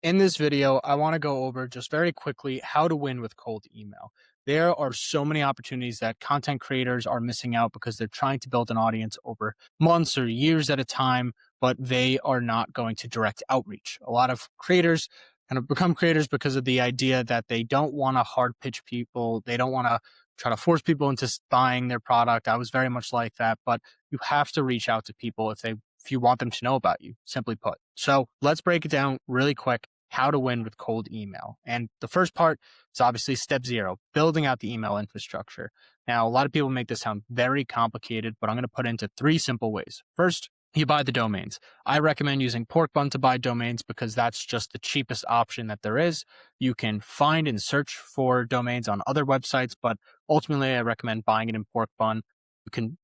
In this video, I want to go over just very quickly how to win with cold email. There are so many opportunities that content creators are missing out because they're trying to build an audience over months or years at a time, but they are not going to direct outreach. A lot of creators kind of become creators because of the idea that they don't want to hard pitch people. They don't want to try to force people into buying their product. I was very much like that, but you have to reach out to people if you want them to know about you, simply put. So let's break it down really quick how to win with cold email. And the first part is obviously step zero, building out the email infrastructure. Now, a lot of people make this sound very complicated, but I'm going to put it into three simple ways. First, you buy the domains. I recommend using Porkbun to buy domains because that's just the cheapest option that there is. You can find and search for domains on other websites, but ultimately I recommend buying it in Porkbun.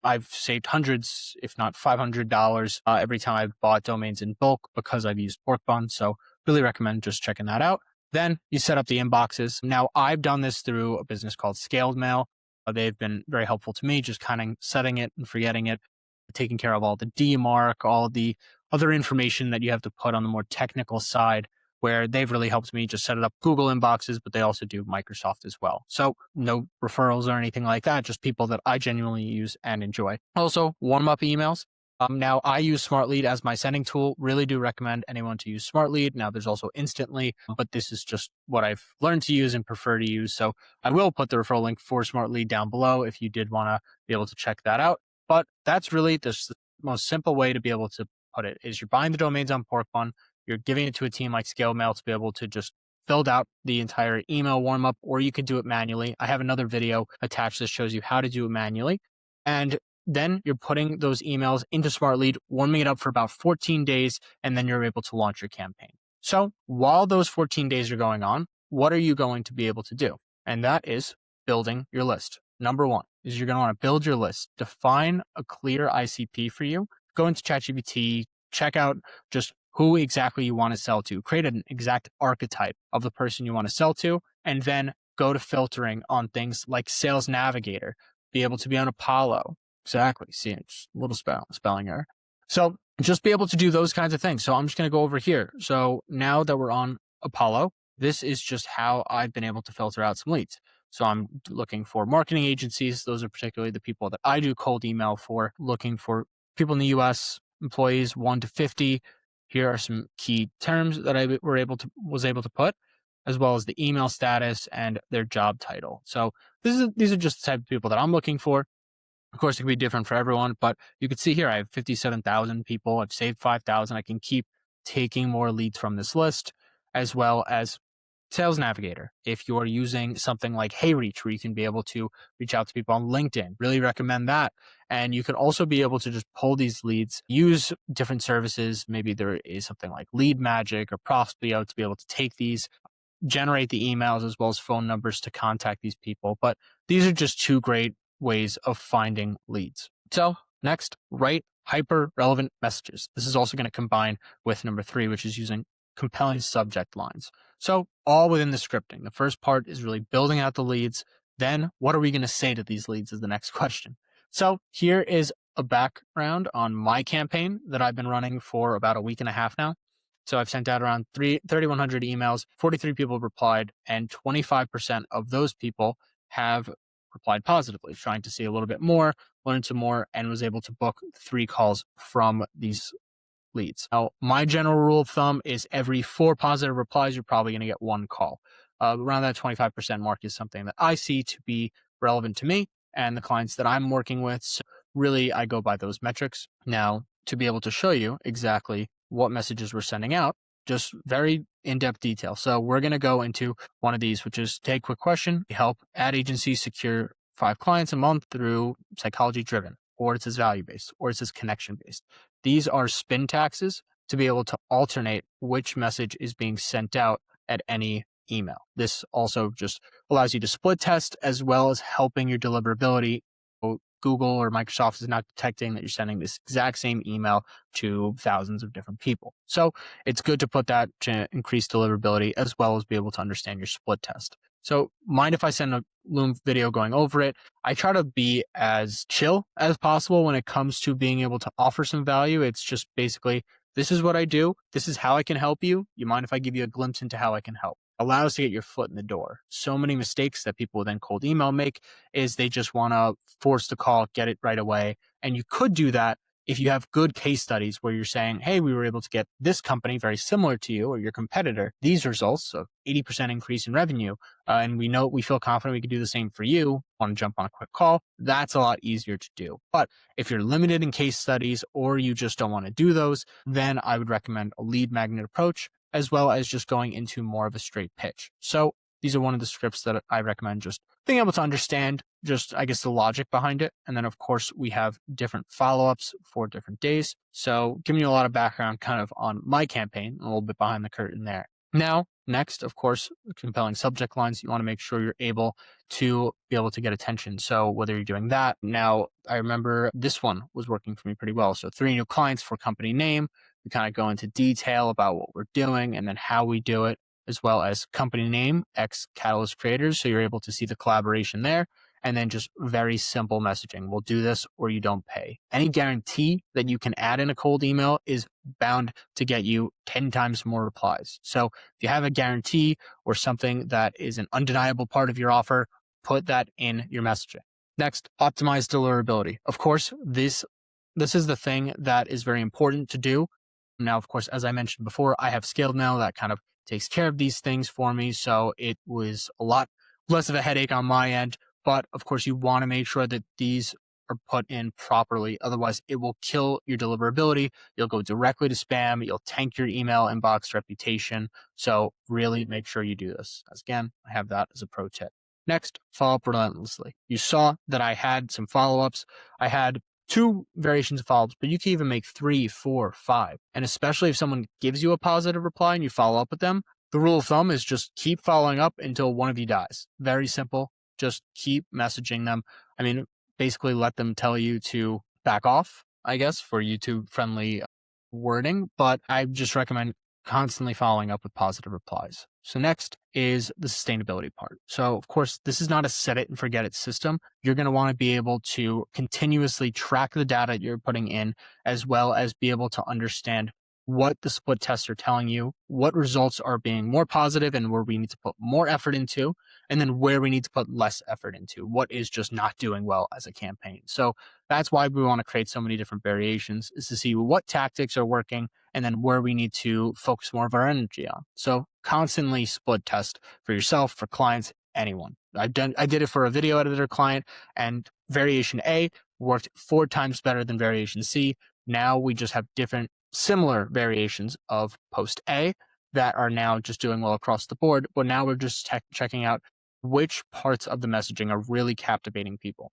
I've saved hundreds, if not $500 every time I've bought domains in bulk because I've used Porkbun. So really recommend just checking that out. Then you set up the inboxes. Now I've done this through a business called Scaled Mail. They've been very helpful to me, just kind of setting it and forgetting it, taking care of all the DMARC, all the other information that you have to put on the more technical side, where they've really helped me just set it up Google inboxes, but they also do Microsoft as well. So no referrals or anything like that, just people that I genuinely use and enjoy. Also, warm up emails. Now I use SmartLead as my sending tool. Really do recommend anyone to use SmartLead. Now there's also Instantly, but this is just what I've learned to use and prefer to use. So I will put the referral link for SmartLead down below if you did want to be able to check that out. But that's really the most simple way to be able to put it is you're buying the domains on Porkbun. You're giving it to a team like Scale Mail to be able to just build out the entire email warm up, or you could do it manually. I have another video attached that shows you how to do it manually. And then you're putting those emails into SmartLead, warming it up for about 14 days, and then you're able to launch your campaign. So while those 14 days are going on, what are you going to be able to do? And that is building your list. Number one is you're going to want to build your list, define a clear ICP for you, go into ChatGPT, check out just who exactly you want to sell to, create an exact archetype of the person you want to sell to, and then go to filtering on things like Sales Navigator, be able to be on Apollo. Exactly. See, it's a little spelling error. So just be able to do those kinds of things. So I'm just going to go over here. So now that we're on Apollo, this is just how I've been able to filter out some leads. So I'm looking for marketing agencies. Those are particularly the people that I do cold email for, looking for people in the US, employees 1 to 50. Here are some key terms that I was able to put, as well as the email status and their job title. So these are just the type of people that I'm looking for. Of course, it can be different for everyone, but you can see here, I have 57,000 people. I've saved 5,000. I can keep taking more leads from this list, as well as Sales Navigator. If you're using something like HeyReach, where you can be able to reach out to people on LinkedIn, really recommend that. And you can also be able to just pull these leads, use different services. Maybe there is something like Lead Magic or Propsio to be able to take these, generate the emails as well as phone numbers to contact these people. But these are just two great ways of finding leads. So next, write hyper relevant messages. This is also going to combine with number 3, which is using compelling subject lines. So all within the scripting. The first part is really building out the leads. Then what are we going to say to these leads is the next question. So here is a background on my campaign that I've been running for about a week and a half now. So I've sent out around 3,100 emails, 43 people replied, and 25% of those people have replied positively, trying to see a little bit more, learn some more, and was able to book 3 calls from these leads. Now, my general rule of thumb is every 4 positive replies, you're probably going to get 1 call. Around that 25% mark is something that I see to be relevant to me and the clients that I'm working with. So really, I go by those metrics. Now, to be able to show you exactly what messages we're sending out, just very in-depth detail. So we're going to go into one of these, which is take quick question. We help ad agencies secure 5 clients a month through psychology driven, or it says value based, or it says connection based. These are spin taxes to be able to alternate which message is being sent out at any email. This also just allows you to split test as well as helping your deliverability. Google or Microsoft is not detecting that you're sending this exact same email to thousands of different people. So it's good to put that to increase deliverability as well as be able to understand your split test. So mind if I send a Loom video going over it? I try to be as chill as possible when it comes to being able to offer some value. It's just basically this is what I do. This is how I can help you. You mind if I give you a glimpse into how I can help? Allows to get your foot in the door. So many mistakes that people then cold email make is they just want to force the call, get it right away. And you could do that if you have good case studies where you're saying, hey, we were able to get this company very similar to you or your competitor, these results, so 80% increase in revenue. And we feel confident we could do the same for you. Want to jump on a quick call? That's a lot easier to do. But if you're limited in case studies or you just don't want to do those, then I would recommend a lead magnet approach as well as just going into more of a straight pitch. So these are one of the scripts that I recommend just being able to understand just, I guess, the logic behind it. And then, of course, we have different follow-ups for different days. So giving you a lot of background kind of on my campaign, a little bit behind the curtain there. Now, next, of course, compelling subject lines. You want to make sure you're able to be able to get attention. So whether you're doing that, now I remember this one was working for me pretty well. So 3 new clients for company name. We kind of go into detail about what we're doing and then how we do it, as well as company name, X Catalyst Creators. So you're able to see the collaboration there. And then just very simple messaging. We'll do this or you don't pay. Any guarantee that you can add in a cold email is bound to get you 10 times more replies. So if you have a guarantee or something that is an undeniable part of your offer, put that in your messaging. Next, optimize deliverability. Of course, this is the thing that is very important to do. Now, of course, as I mentioned before, I have Scaled Now that kind of takes care of these things for me. So it was a lot less of a headache on my end. But of course, you want to make sure that these are put in properly. Otherwise, it will kill your deliverability. You'll go directly to spam. You'll tank your email inbox reputation. So really make sure you do this. As again, I have that as a pro tip. Next, follow up relentlessly. You saw that I had some follow-ups. I had 2 variations of follow-ups, but you can even make 3, 4, 5. And especially if someone gives you a positive reply and you follow up with them, the rule of thumb is just keep following up until one of you dies. Very simple. Just keep messaging them. I mean, basically let them tell you to back off, I guess, for YouTube friendly wording, but I just recommend constantly following up with positive replies. So next is the sustainability part. So of course, this is not a set it and forget it system. You're going to want to be able to continuously track the data you're putting in, as well as be able to understand what the split tests are telling you, what results are being more positive and where we need to put more effort into, and then where we need to put less effort into, what is just not doing well as a campaign. So that's why we want to create so many different variations, is to see what tactics are working and then where we need to focus more of our energy on. So constantly split test for yourself, for clients, anyone. I did it for a video editor client, and variation A worked 4 times better than variation C. Now we just have different similar variations of post A that are now just doing well across the board. But now we're just checking out which parts of the messaging are really captivating people.